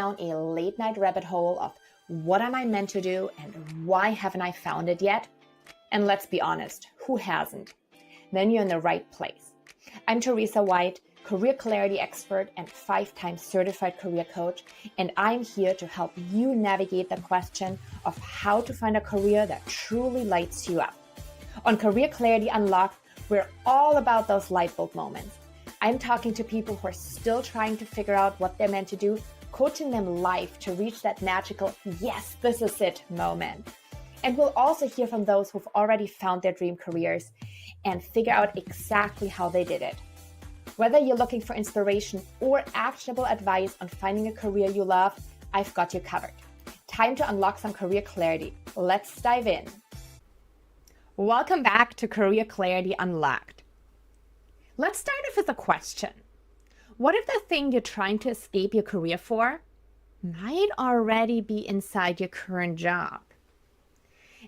down a late night rabbit hole of what am I meant to do and why haven't I found it yet? And let's be honest, who hasn't? Then you're in the right place. I'm Teresa White, career clarity expert and 5-time certified career coach, and I'm here to help you navigate the question of how to find a career that truly lights you up. On Career Clarity Unlocked, we're all about those light bulb moments. I'm talking to people who are still trying to figure out what they're meant to do, coaching them live to reach that magical, yes, this is it moment. And we'll also hear from those who've already found their dream careers and figure out exactly how they did it. Whether you're looking for inspiration or actionable advice on finding a career you love, I've got you covered. Time to unlock some career clarity. Let's dive in. Welcome back to Career Clarity Unlocked. Let's start off with a question. What if the thing you're trying to escape your career for might already be inside your current job?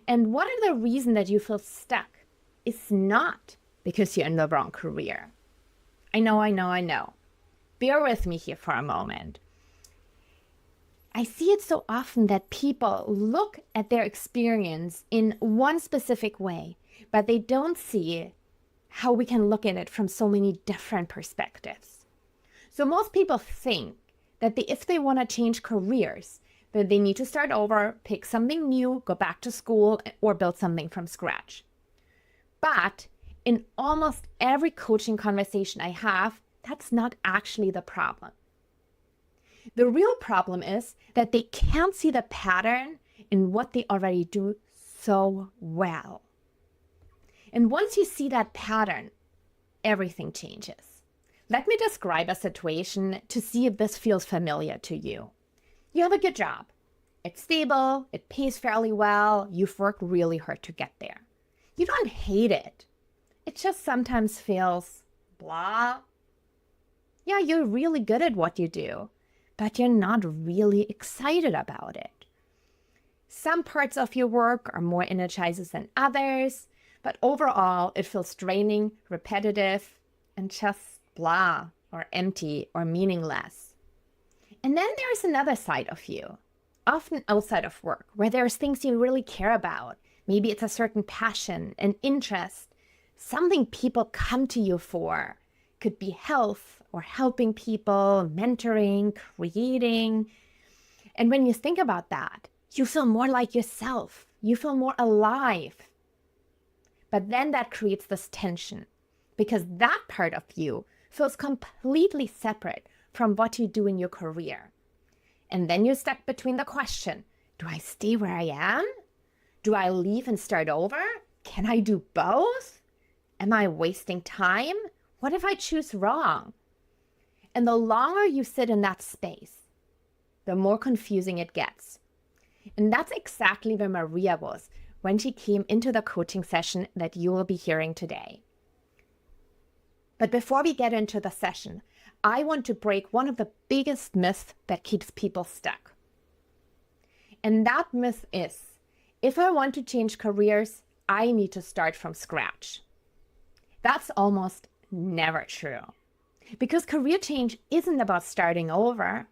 And what if the reason that you feel stuck is not because you're in the wrong career? I know. Bear with me here for a moment. I see it so often that people look at their experience in one specific way, but they don't see how we can look at it from so many different perspectives. So most people think that if they want to change careers, that they need to start over, pick something new, go back to school, or build something from scratch. But in almost every coaching conversation I have, that's not actually the problem. The real problem is that they can't see the pattern in what they already do so well. And once you see that pattern, everything changes. Let me describe a situation to see if this feels familiar to you. You have a good job. It's stable, it pays fairly well, you've worked really hard to get there. You don't hate it. It just sometimes feels blah. Yeah, you're really good at what you do, but you're not really excited about it. Some parts of your work are more energizing than others, but overall it feels draining, repetitive, and just blah or empty or meaningless. And then there's another side of you, often outside of work, where there's things you really care about. Maybe it's a certain passion, an interest, something people come to you for. Could be health or helping people, mentoring, creating. And when you think about that, you feel more like yourself. You feel more alive. But then that creates this tension because that part of you feels completely separate from what you do in your career. And then you're stuck between the question, do I stay where I am? Do I leave and start over? Can I do both? Am I wasting time? What if I choose wrong? And the longer you sit in that space, the more confusing it gets. And that's exactly where Maria was when she came into the coaching session that you will be hearing today. But before we get into the session, I want to break one of the biggest myths that keeps people stuck. And that myth is, if I want to change careers, I need to start from scratch. That's almost never true. Because career change isn't about starting over,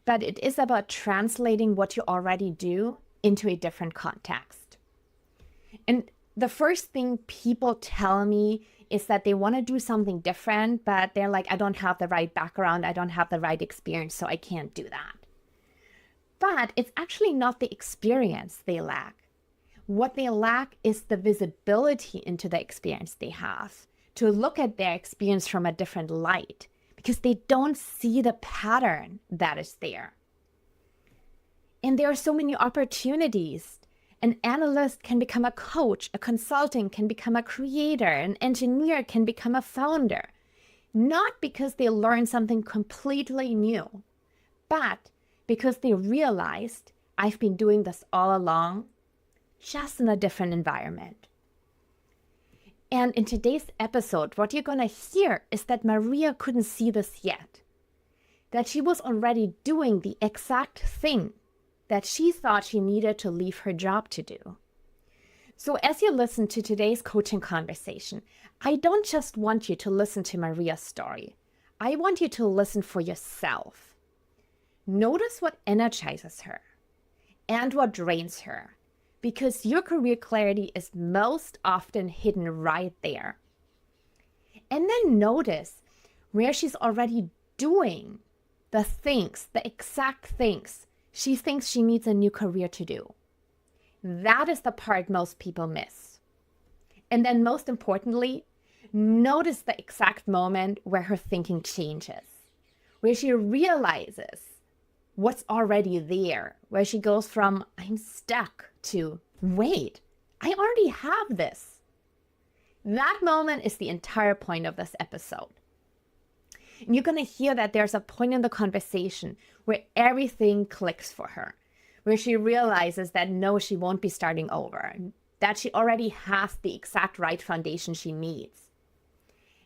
but it is about translating what you already do into a different context. And the first thing people tell me is that they want to do something different, but they're like, I don't have the right background, I don't have the right experience, so I can't do that. But it's actually not the experience they lack. What they lack is the visibility into the experience they have, to look at their experience from a different light, because they don't see the pattern that is there. And there are so many opportunities. An analyst can become a coach, a consultant can become a creator, an engineer can become a founder, not because they learned something completely new, but because they realized I've been doing this all along, just in a different environment. And in today's episode, what you're going to hear is that Maria couldn't see this yet, that she was already doing the exact thing that she thought she needed to leave her job to do. So as you listen to today's coaching conversation, I don't just want you to listen to Maria's story. I want you to listen for yourself. Notice what energizes her and what drains her, because your career clarity is most often hidden right there. And then notice where she's already doing the things, the exact things she thinks she needs a new career to do. That is the part most people miss. And then, most importantly, notice the exact moment where her thinking changes, where she realizes what's already there, where she goes from, I'm stuck, to, wait, I already have this. That moment is the entire point of this episode. And you're going to hear that there's a point in the conversation where everything clicks for her, where she realizes that no, she won't be starting over, that she already has the exact right foundation she needs.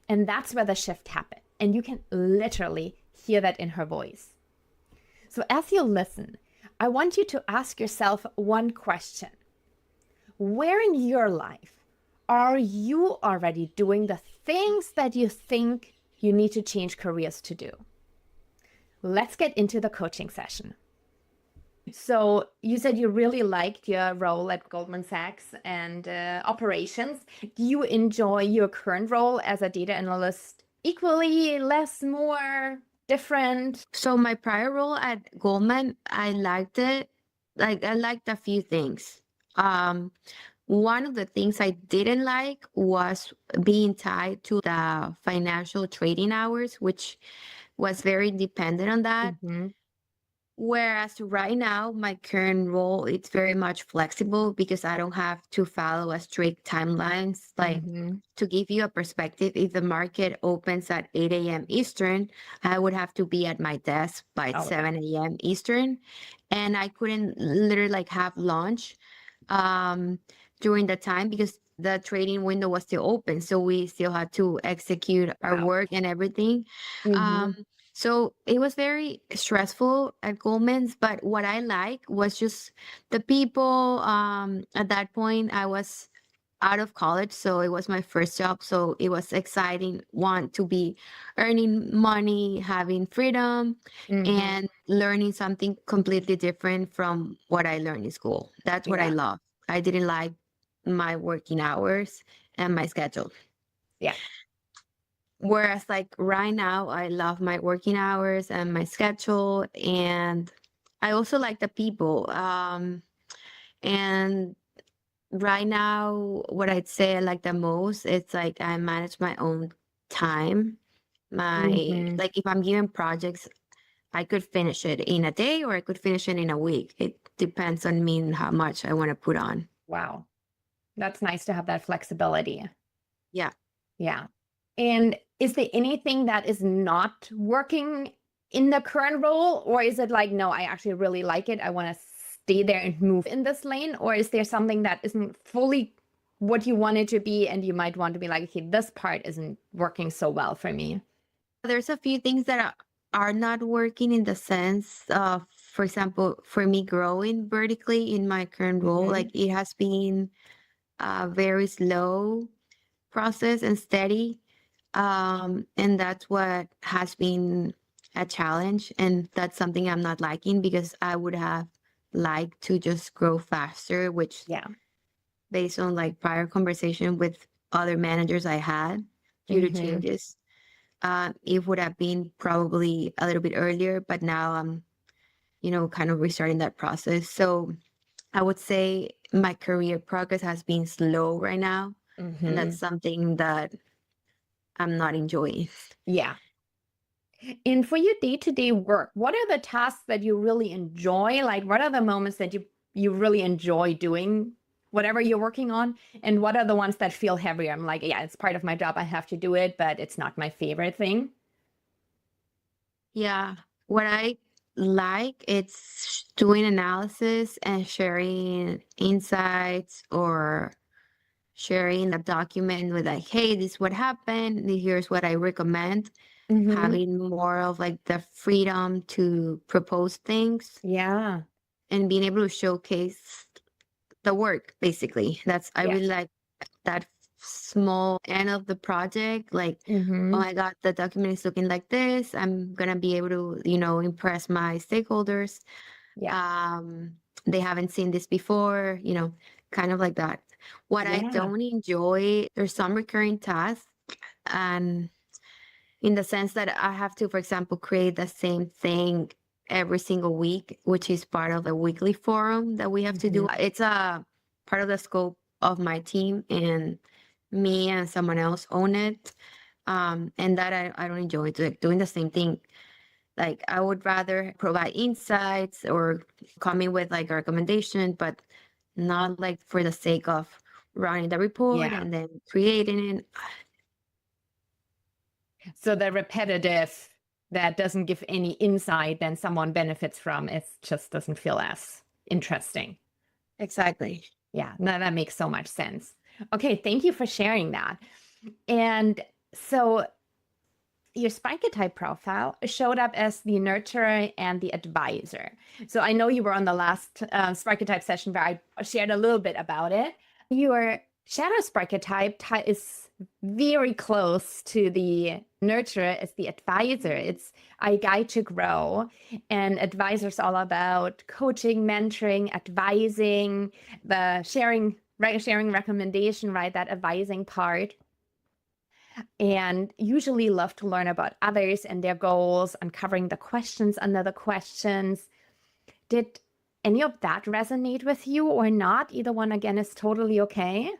And that's where the shift happened. And you can literally hear that in her voice. So as you listen, I want you to ask yourself one question. Where in your life are you already doing the things that you think you need to change careers to do? Let's get into the coaching session. So you said you really liked your role at Goldman Sachs and operations. Do you enjoy your current role as a data analyst equally, less, more, different? So my prior role at Goldman, I liked it. Like I liked a few things. One of the things I didn't like was being tied to the financial trading hours, which was very dependent on that. Mm-hmm. Whereas right now, my current role, it's very much flexible because I don't have to follow a strict timelines. Like Mm-hmm. to give you a perspective, if the market opens at 8 a.m. Eastern, I would have to be at my desk by Oh, yeah. 7 a.m. Eastern. And I couldn't literally like have lunch um, during the time because the trading window was still open. So we still had to execute our Wow. work and everything. Mm-hmm. Um, so it was very stressful at Goldman's, but what I like was just the people. At that point, I was out of college, so it was my first job. So it was exciting, want to be earning money, having freedom, Mm-hmm. and learning something completely different from what I learned in school. That's what I Yeah. love. I didn't like my working hours and my schedule. Yeah. Whereas like right now, I love my working hours and my schedule, and I also like the people. And right now, what I'd say I like the most, it's like I manage my own time. My Mm-hmm. like if I'm given projects, I could finish it in a day or I could finish it in a week. It depends on me and how much I want to put on. Wow. That's nice to have that flexibility. Yeah. Yeah. And is there anything that is not working in the current role? Or is it like, no, I actually really like it. I want to stay there and move in this lane? Or is there something that isn't fully what you want it to be? And you might want to be like, okay, this part isn't working so well for me. There's a few things that are not working in the sense of, for example, for me growing vertically in my current role, Mm-hmm. like it has been a very slow process and steady. And that's what has been a challenge. And that's something I'm not liking because I would have liked to just grow faster, which Yeah. based on like prior conversation with other managers I had due to Mm-hmm. changes, it would have been probably a little bit earlier, but now I'm, kind of restarting that process. So I would say my career progress has been slow right now. And Mm-hmm. that's something that I'm not enjoying. Yeah. And for your day-to-day work, what are the tasks that you really enjoy? Like, what are the moments that you really enjoy doing whatever you're working on? And what are the ones that feel heavier? I'm like, yeah, it's part of my job. I have to do it, but it's not my favorite thing. Yeah. What I like, it's doing analysis and sharing insights or sharing a document with like, hey, this is what happened. Here's what I recommend. Mm-hmm. Having more of like the freedom to propose things Yeah. and being able to showcase the work, basically. I Yeah. really like that small end of the project, like, oh Mm-hmm. my God, the document is looking like this. I'm gonna be able to, impress my stakeholders. Yeah. Um, they haven't seen this before, kind of like that. What I Yeah. don't enjoy, there's some recurring tasks, and in the sense that I have to, for example, create the same thing every single week, which is part of the weekly forum that we have to do. Mm-hmm. It's a part of the scope of my team, and me and someone else own it. And that I don't enjoy doing the same thing. Like, I would rather provide insights or come in with like a recommendation, but not like for the sake of running the report Yeah. and then creating it. So the repetitive that doesn't give any insight then someone benefits from, it just doesn't feel as interesting. Exactly. Yeah, no, that makes so much sense. Okay, thank you for sharing that. And so your Sparketype profile showed up as the nurturer and the advisor. So I know you were on the last Sparketype session where I shared a little bit about it. Your shadow Sparketype is very close to the nurturer as the advisor. It's I guide to grow, and advisor is all about coaching, mentoring, advising, the sharing recommendation, right? That advising part, and usually love to learn about others and their goals, uncovering the questions under the questions. Did any of that resonate with you or not? Either one, again, is totally okay.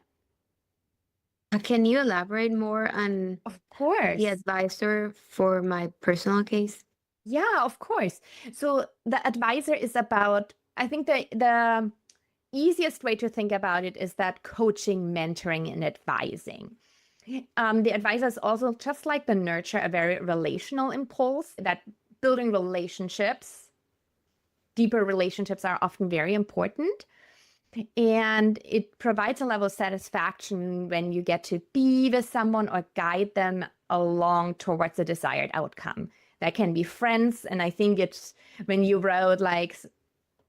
Can you elaborate more on Of the course. advisor for my personal case? Yeah, of course. So the advisor is about, I think the easiest way to think about it is that coaching, mentoring, and advising. The advisor is also, just like the nurture, a very relational impulse that building relationships, deeper relationships are often very important. And it provides a level of satisfaction when you get to be with someone or guide them along towards a desired outcome. That can be friends. And I think it's when you wrote like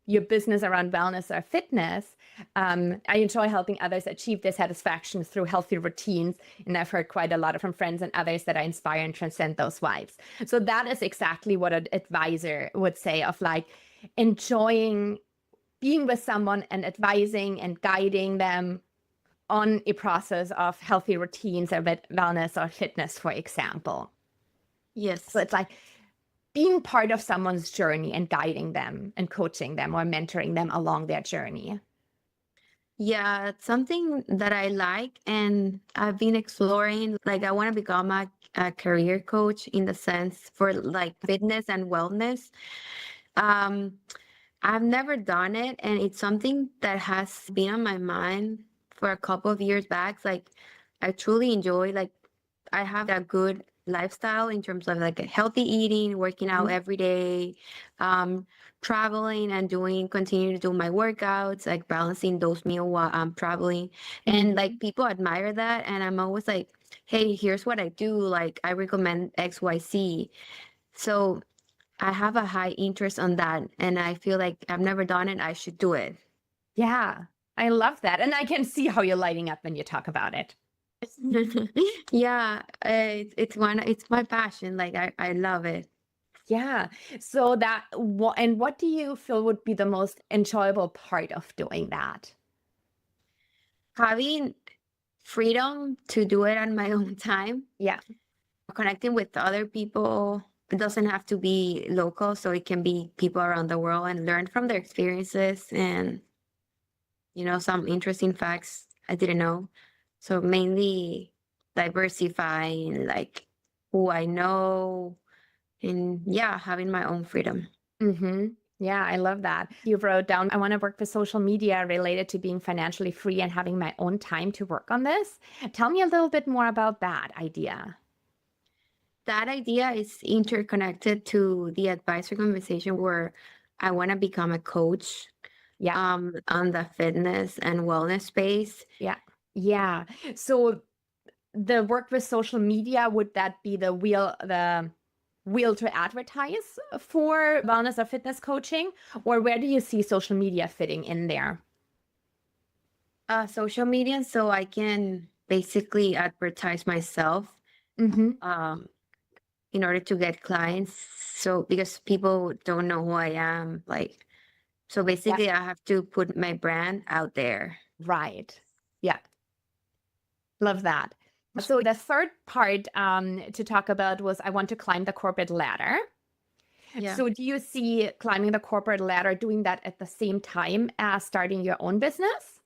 your business around wellness or fitness, I enjoy helping others achieve their satisfaction through healthy routines. And I've heard quite a lot from friends and others that I inspire and transcend those vibes. So that is exactly what an advisor would say, of like enjoying being with someone and advising and guiding them on a process of healthy routines or wellness or fitness, for example. So Yes. it's like being part of someone's journey and guiding them and coaching them or mentoring them along their journey. Yeah, it's something that I like, and I've been exploring. Like, I want to become a career coach in the sense for like fitness and wellness. Um, I've never done it, and it's something that has been on my mind for a couple of years back. Like, I truly enjoy, like, I have a good lifestyle in terms of like healthy eating, working out Mhm. every day, um, traveling and continue to do my workouts, like balancing those meals while I'm traveling. And like Mhm. people admire that. And I'm always like, hey, here's what I do. Like, I recommend XYZ. So I have a high interest on that. And I feel like I've never done it. I should do it. Yeah, I love that. And I can see how you're lighting up when you talk about it. Yeah, it's my passion. Like, I love it. Yeah. So and what do you feel would be the most enjoyable part of doing that? Having freedom to do it on my own time, Yeah. connecting with other people. It doesn't have to be local, so it can be people around the world, and learn from their experiences and, some interesting facts I didn't know. So mainly diversifying like who I know, and yeah, having my own freedom. Mm-hmm. Yeah, I love that. You wrote down, I want to work with social media related to being financially free and having my own time to work on this. Tell me a little bit more about that idea. That idea is interconnected to the advisor conversation where I want to become a coach Yeah. on the fitness and wellness space. Yeah. Yeah. So the work with social media, would that be the wheel to advertise for wellness or fitness coaching? Or where do you see social media fitting in there? Social media, so I can basically advertise myself Mm-hmm. um, in order to get clients. So because people don't know who I am, like, so Yeah. basically I have to put my brand out there. Right. Yeah. Love that. So the third part to talk about was I want to climb the corporate ladder. Yeah. So do you see climbing the corporate ladder doing that at the same time as starting your own business?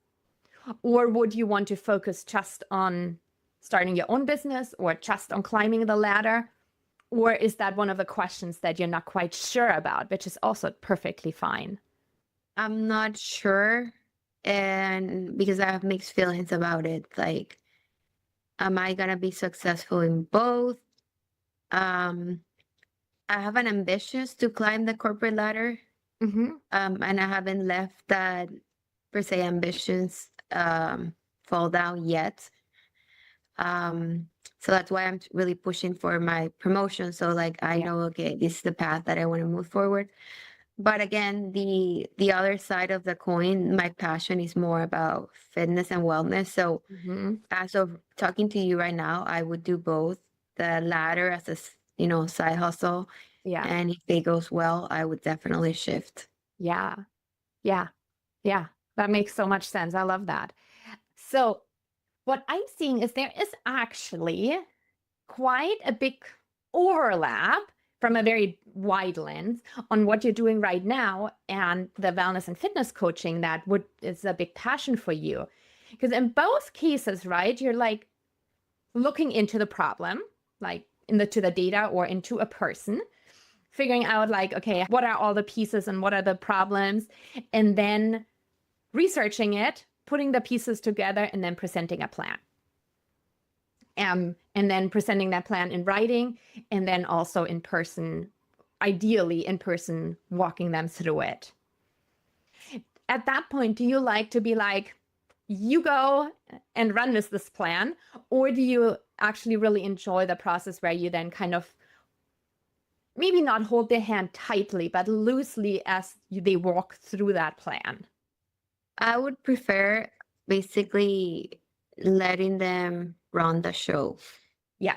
Or would you want to focus just on starting your own business or just on climbing the ladder? Or is that one of the questions that you're not quite sure about, which is also perfectly fine? I'm not sure. And because I have mixed feelings about it, like, am I gonna be successful in both? Um, I have an ambitions to climb the corporate ladder, Mm-hmm. and I haven't left that per se ambitions fall down yet. Um, so that's why I'm really pushing for my promotion. So like I Yeah. know, okay, this is the path that I want to move forward. But again, the other side of the coin, my passion is more about fitness and wellness. So Mm-hmm. as of talking to you right now, I would do both. The latter as a side hustle, Yeah. and if it goes well, I would definitely shift. Yeah. Yeah. Yeah. That makes so much sense. I love that. So what I'm seeing is there is actually quite a big overlap from a very wide lens on what you're doing right now and the wellness and fitness coaching that would is a big passion for you. Because in both cases, right, you're like looking into the problem, like to the data or into a person, figuring out like, okay, what are all the pieces and what are the problems, and then researching it, putting the pieces together, and then presenting a plan. And then presenting that plan in writing, and then also in person, ideally in person, walking them through it. At that point, do you like to be like, you go and run with this plan? Or do you actually really enjoy the process where you then kind of maybe not hold their hand tightly, but loosely as they walk through that plan? I would prefer basically letting them run the show. Yeah,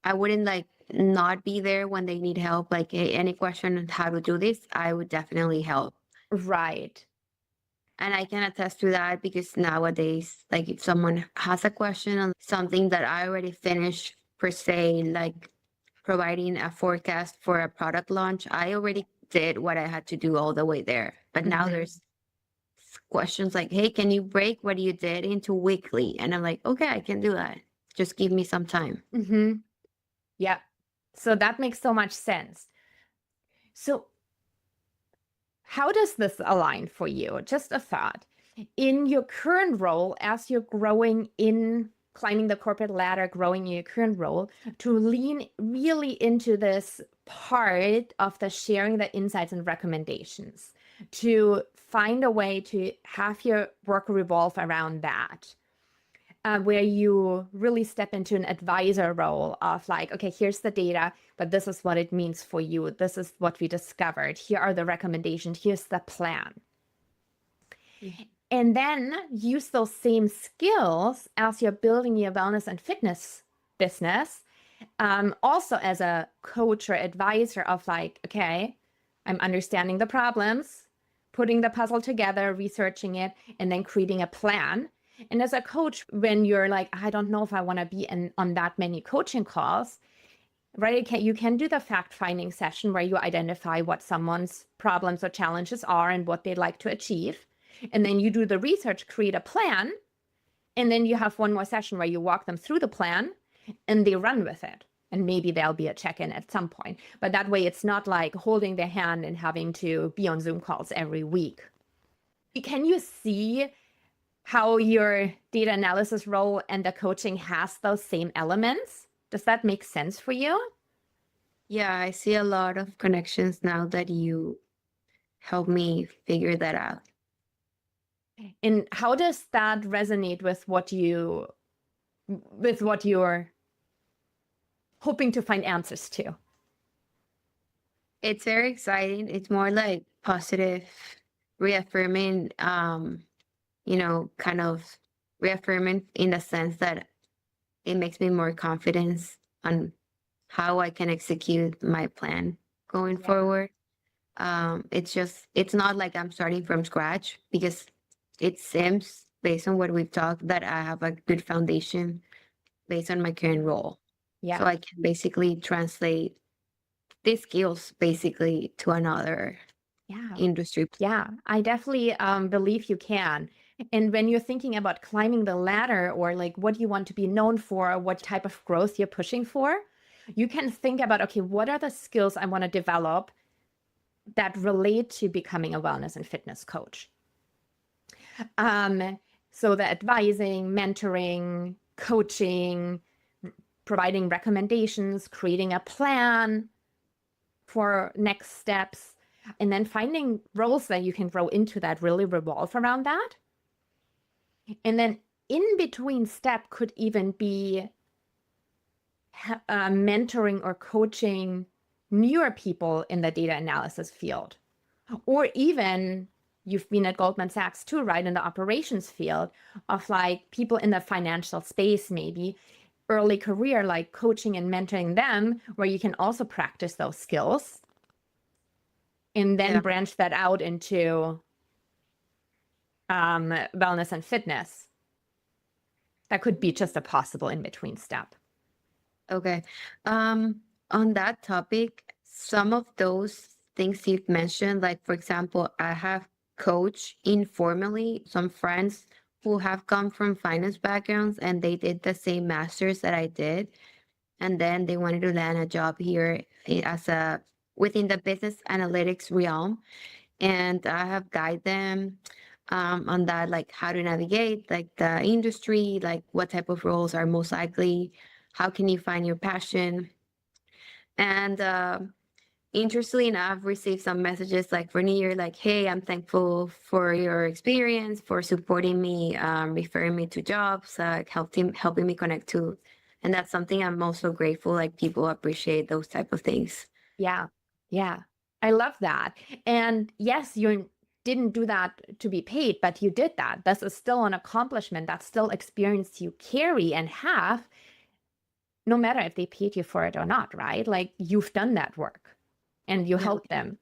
I wouldn't like not be there when they need help. Like any question on how to do this, I would definitely help. right. And I can attest to that because nowadays, like if someone has a question on something that I already finished, per se, like providing a forecast for a product launch, I already did what I had to do all the way there. But now Mm-hmm. there's questions like, hey, can you break what you did into weekly? And I'm like, okay, I can do that. Just give me some time. Mm-hmm. Yeah. So that makes so much sense. So how does this align for you? Just a thought. In your current role, as you're growing in climbing the corporate ladder, growing in your current role, to lean really into this part of the sharing the insights and recommendations, to find a way to have your work revolve around that, where you really step into an advisor role of like, okay, here's the data, but this is what it means for you. This is what we discovered. Here are the recommendations. Here's the plan. And then use those same skills as you're building your wellness and fitness business, also as a coach or advisor of like, okay, I'm understanding the problems, putting the puzzle together, researching it, and then creating a plan. And as a coach, when you're like, I don't know if I want to be on that many coaching calls, right? You can do the fact finding session where you identify what someone's problems or challenges are and what they'd like to achieve. And then you do the research, create a plan. And then you have one more session where you walk them through the plan and they run with it. And maybe there'll be a check-in at some point. But that way it's not like holding their hand and having to be on Zoom calls every week. Can you see how your data analysis role and the coaching has those same elements? Does that make sense for you? Yeah, I see a lot of connections now that you help me figure that out. And how does that resonate with what you're hoping to find answers to? It's very exciting. It's more like positive, reaffirming, kind of reaffirming in the sense that it makes me more confidence on how I can execute my plan going Yeah. forward. It's not like I'm starting from scratch, because it seems, based on what we've talked, that I have a good foundation based on my current role. Yeah. So I can basically translate these skills basically to another Yeah. industry. Yeah, I definitely believe you can. And when you're thinking about climbing the ladder, or like what you want to be known for, or what type of growth you're pushing for, you can think about, okay, what are the skills I want to develop that relate to becoming a wellness and fitness coach? So the advising, mentoring, coaching, providing recommendations, creating a plan for next steps, and then finding roles that you can grow into that really revolve around that. And then in between step could even be mentoring or coaching newer people in the data analysis field. Or even, you've been at Goldman Sachs too, right? In the operations field, of like people in the financial space, maybe early career, like coaching and mentoring them, where you can also practice those skills and then Yeah. branch that out into wellness and fitness. That could be just a possible in between step. Okay. On that topic, some of those things you've mentioned, like for example, I have coached informally some friends who have come from finance backgrounds, and they did the same masters that I did, and then they wanted to land a job here as a within the business analytics realm, and I have guided them on that, like how to navigate like the industry, like what type of roles are most likely, how can you find your passion. And interestingly enough, I've received some messages like for New Year, like, hey, I'm thankful for your experience, for supporting me, referring me to jobs, helping me connect to. And that's something I'm also grateful, like people appreciate those type of things. Yeah. Yeah. I love that. And yes, you didn't do that to be paid, but you did that. This is still an accomplishment. That's still experience you carry and have, no matter if they paid you for it or not, right? Like you've done that work and you Yeah. helped them.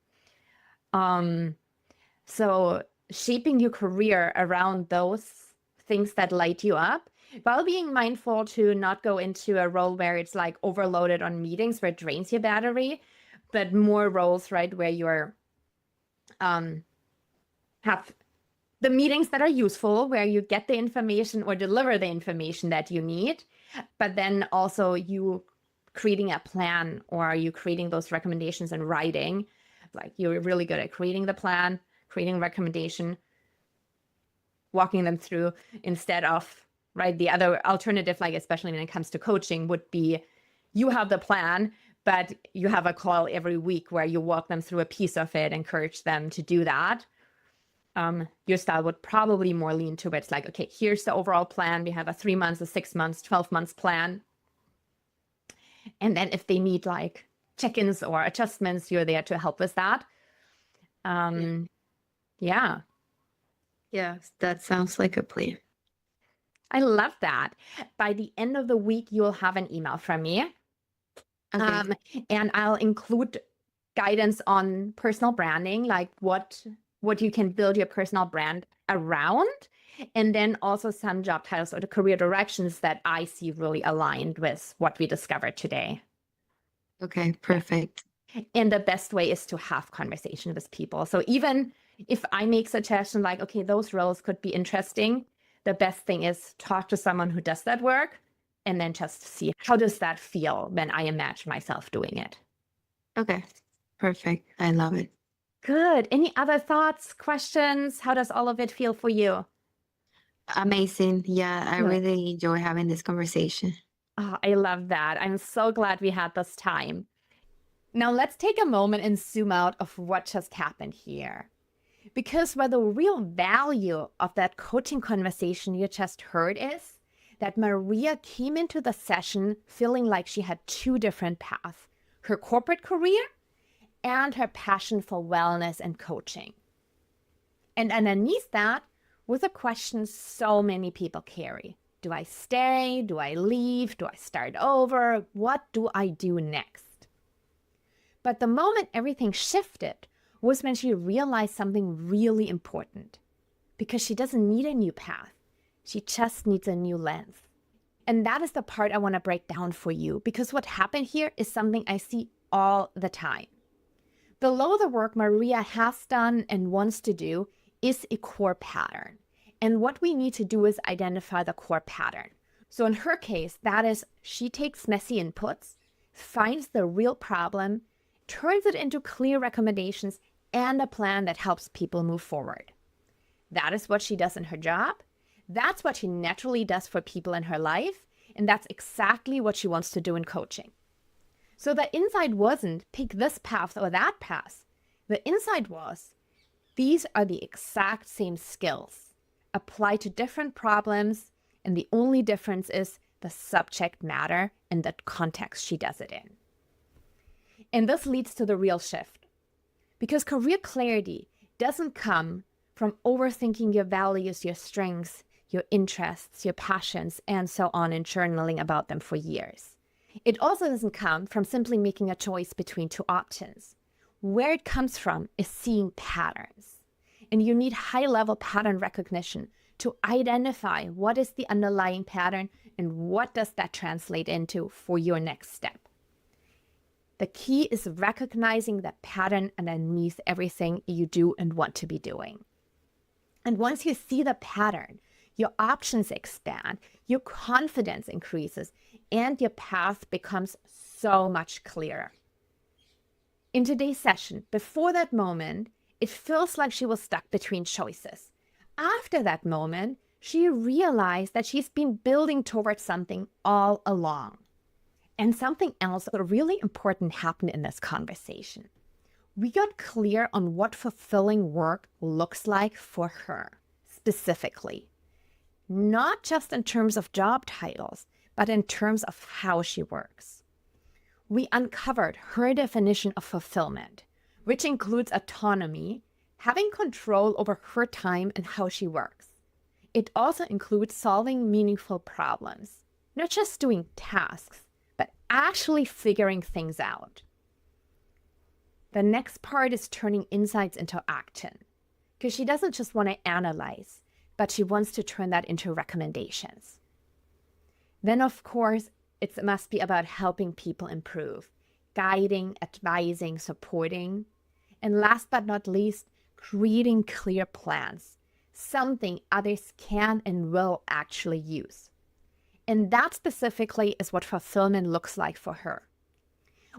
So shaping your career around those things that light you up, while being mindful to not go into a role where it's like overloaded on meetings where it drains your battery, but more roles, right, where you're have the meetings that are useful, where you get the information or deliver the information that you need, but then also you creating a plan, or you creating those recommendations in writing. Like you're really good at creating the plan, creating recommendation, walking them through, instead of, right, the other alternative, like especially when it comes to coaching, would be you have the plan, but you have a call every week where you walk them through a piece of it, encourage them to do that. Your style would probably more lean towards like, okay, here's the overall plan. We have a 3 months, a 6 months, 12 months plan. And then if they need like check-ins or adjustments, you're there to help with that. Yeah, Yeah, that sounds like a plan. I love that. By the end of the week, you'll have an email from me. Okay. And I'll include guidance on personal branding, like what you can build your personal brand around, and then also some job titles or the career directions that I see really aligned with what we discovered today. Okay, perfect. And the best way is to have conversation with people. So even if I make suggestions like, okay, those roles could be interesting, the best thing is talk to someone who does that work, and then just see how does that feel when I imagine myself doing it. Okay, perfect. I love it. Good. Any other thoughts, questions? How does all of it feel for you? Amazing. Yeah, I Good. really enjoy having this conversation. Oh, I love that. I'm so glad we had this time. Now let's take a moment and zoom out of what just happened here. Because where the real value of that coaching conversation you just heard is that Maria came into the session feeling like she had two different paths: her corporate career and her passion for wellness and coaching. And underneath that with a question so many people carry. Do I stay? Do I leave? Do I start over? What do I do next? But the moment everything shifted was when she realized something really important. Because she doesn't need a new path. She just needs a new lens. And that is the part I want to break down for you, because what happened here is something I see all the time. Below the work Maria has done and wants to do is a core pattern. And what we need to do is identify the core pattern. So in her case, that is, she takes messy inputs, finds the real problem, turns it into clear recommendations and a plan that helps people move forward. That is what she does in her job. That's what she naturally does for people in her life. And that's exactly what she wants to do in coaching. So the insight wasn't pick this path or that path. The insight was these are the exact same skills applied to different problems. And the only difference is the subject matter and the context she does it in. And this leads to the real shift. Because career clarity doesn't come from overthinking your values, your strengths, your interests, your passions, and so on, and journaling about them for years. It also doesn't come from simply making a choice between two options. Where it comes from is seeing patterns. And you need high-level pattern recognition to identify what is the underlying pattern and what does that translate into for your next step. The key is recognizing the pattern underneath everything you do and want to be doing. And once you see the pattern, your options expand, your confidence increases, and your path becomes so much clearer. In today's session, before that moment, it feels like she was stuck between choices. After that moment, she realized that she's been building towards something all along. And something else really important happened in this conversation. We got clear on what fulfilling work looks like for her, specifically. Not just in terms of job titles, but in terms of how she works. We uncovered her definition of fulfillment, which includes autonomy, having control over her time and how she works. It also includes solving meaningful problems, not just doing tasks, but actually figuring things out. The next part is turning insights into action, because she doesn't just want to analyze, but she wants to turn that into recommendations. Then, of course, it must be about helping people improve, guiding, advising, supporting, and last but not least, creating clear plans, something others can and will actually use. And that specifically is what fulfillment looks like for her.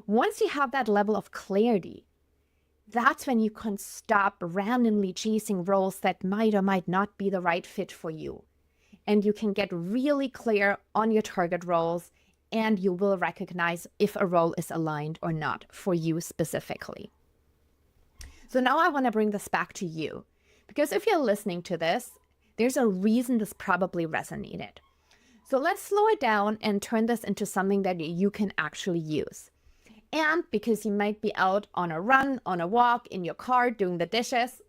Once you have that level of clarity, that's when you can stop randomly chasing roles that might or might not be the right fit for you. And you can get really clear on your target roles, and you will recognize if a role is aligned or not for you specifically. So now I want to bring this back to you, because if you're listening to this, there's a reason this probably resonated. So let's slow it down and turn this into something that you can actually use. And because you might be out on a run, on a walk, in your car, doing the dishes,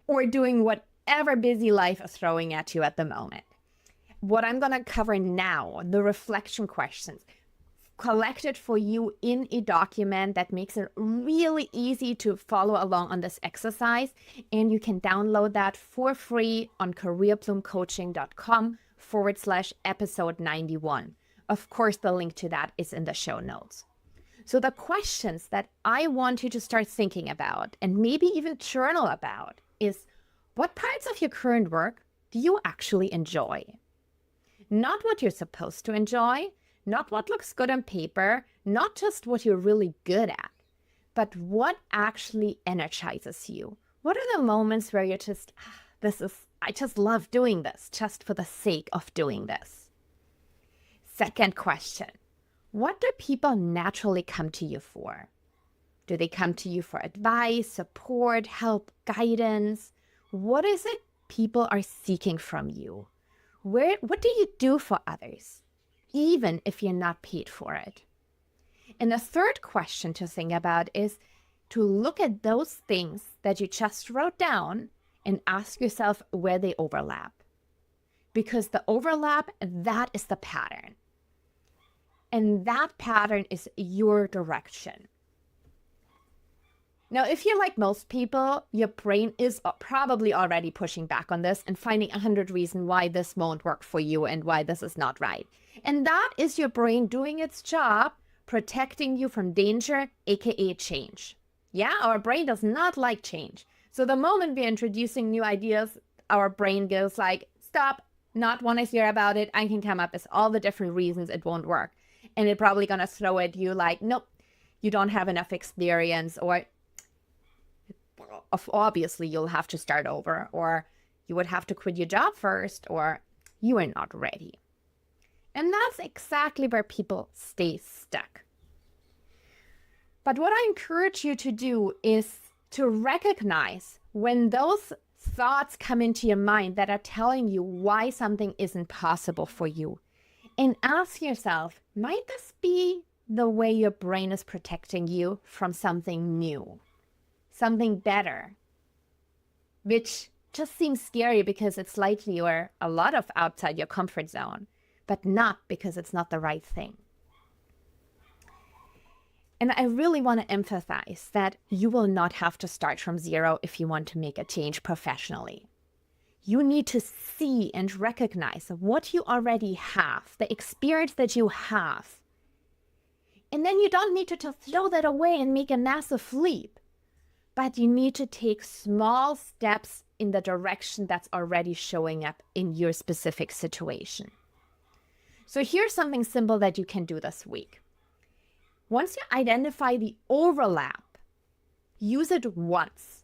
or doing whatever busy life is throwing at you at the moment. What I'm going to cover now, the reflection questions, collected for you in a document that makes it really easy to follow along on this exercise. And you can download that for free on careerbloomcoaching.com/episode 91. Of course, the link to that is in the show notes. So the questions that I want you to start thinking about and maybe even journal about is, what parts of your current work do you actually enjoy? Not what you're supposed to enjoy, not what looks good on paper, not just what you're really good at, but what actually energizes you. What are the moments where you're just, I just love doing this just for the sake of doing this? Second question. What do people naturally come to you for? Do they come to you for advice, support, help, guidance? What is it people are seeking from you? What do you do for others, even if you're not paid for it? And the third question to think about is to look at those things that you just wrote down and ask yourself where they overlap. Because the overlap, that is the pattern. And that pattern is your direction. Now, if you're like most people, your brain is probably already pushing back on this and finding 100 reasons why this won't work for you and why this is not right. And that is your brain doing its job, protecting you from danger, aka change. Yeah, our brain does not like change. So the moment we're introducing new ideas, our brain goes like, stop, not want to hear about it. I can come up with all the different reasons it won't work. And it's probably going to throw at you like, nope, you don't have enough experience, or obviously you'll have to start over, or you would have to quit your job first, or you are not ready. And that's exactly where people stay stuck. But what I encourage you to do is to recognize when those thoughts come into your mind that are telling you why something isn't possible for you. And ask yourself, might this be the way your brain is protecting you from something new, something better, which just seems scary because it's slightly or a lot of outside your comfort zone, but not because it's not the right thing. And I really want to emphasize that you will not have to start from zero if you want to make a change professionally. You need to see and recognize what you already have, the experience that you have. And then you don't need to throw that away and make a massive leap. But you need to take small steps in the direction that's already showing up in your specific situation. So here's something simple that you can do this week. Once you identify the overlap, use it once.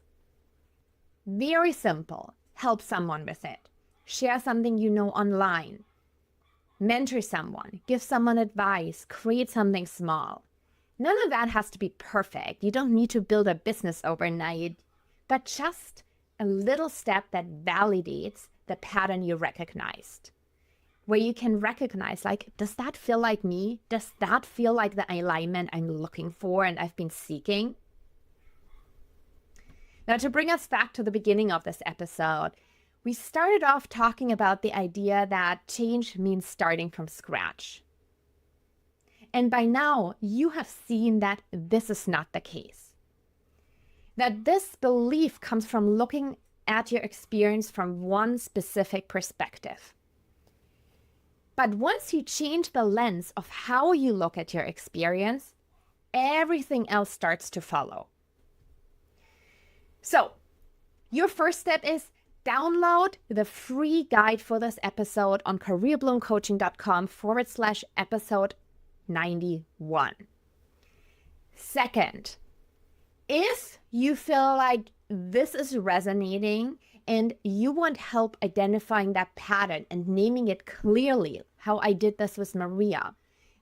Very simple. Help someone with it. Share something you know online. Mentor someone. Give someone advice. Create something small. None of that has to be perfect. You don't need to build a business overnight, but just a little step that validates the pattern you recognized. Where you can recognize, like, does that feel like me? Does that feel like the alignment I'm looking for and I've been seeking? Now, to bring us back to the beginning of this episode, we started off talking about the idea that change means starting from scratch. And by now, you have seen that this is not the case. That this belief comes from looking at your experience from one specific perspective. But once you change the lens of how you look at your experience, everything else starts to follow. So, your first step is download the free guide for this episode on careerbloomcoaching.com/episode 91. Second, if you feel like this is resonating and you want help identifying that pattern and naming it clearly, how I did this with Maria,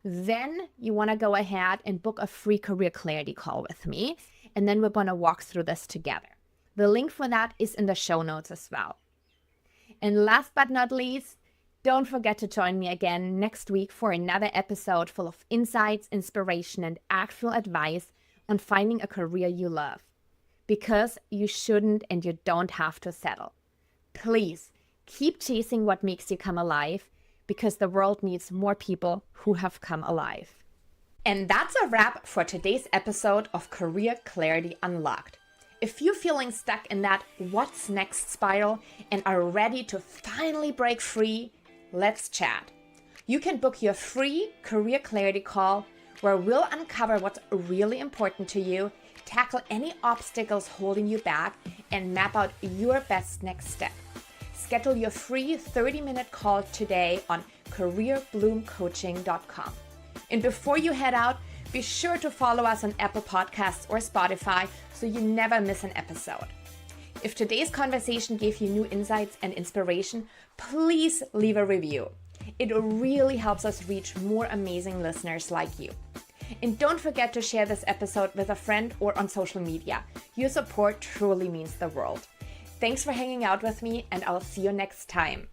then you want to go ahead and book a free career clarity call with me. And then we're going to walk through this together. The link for that is in the show notes as well. And last but not least, don't forget to join me again next week for another episode full of insights, inspiration, and actual advice on finding a career you love. Because you shouldn't and you don't have to settle. Please keep chasing what makes you come alive, because the world needs more people who have come alive. And that's a wrap for today's episode of Career Clarity Unlocked. If you're feeling stuck in that what's next spiral and are ready to finally break free, let's chat. You can book your free career clarity call where we'll uncover what's really important to you, tackle any obstacles holding you back, and map out your best next step. Schedule your free 30-minute call today on careerbloomcoaching.com. And before you head out, be sure to follow us on Apple Podcasts or Spotify so you never miss an episode. If today's conversation gave you new insights and inspiration, please leave a review. It really helps us reach more amazing listeners like you. And don't forget to share this episode with a friend or on social media. Your support truly means the world. Thanks for hanging out with me, and I'll see you next time.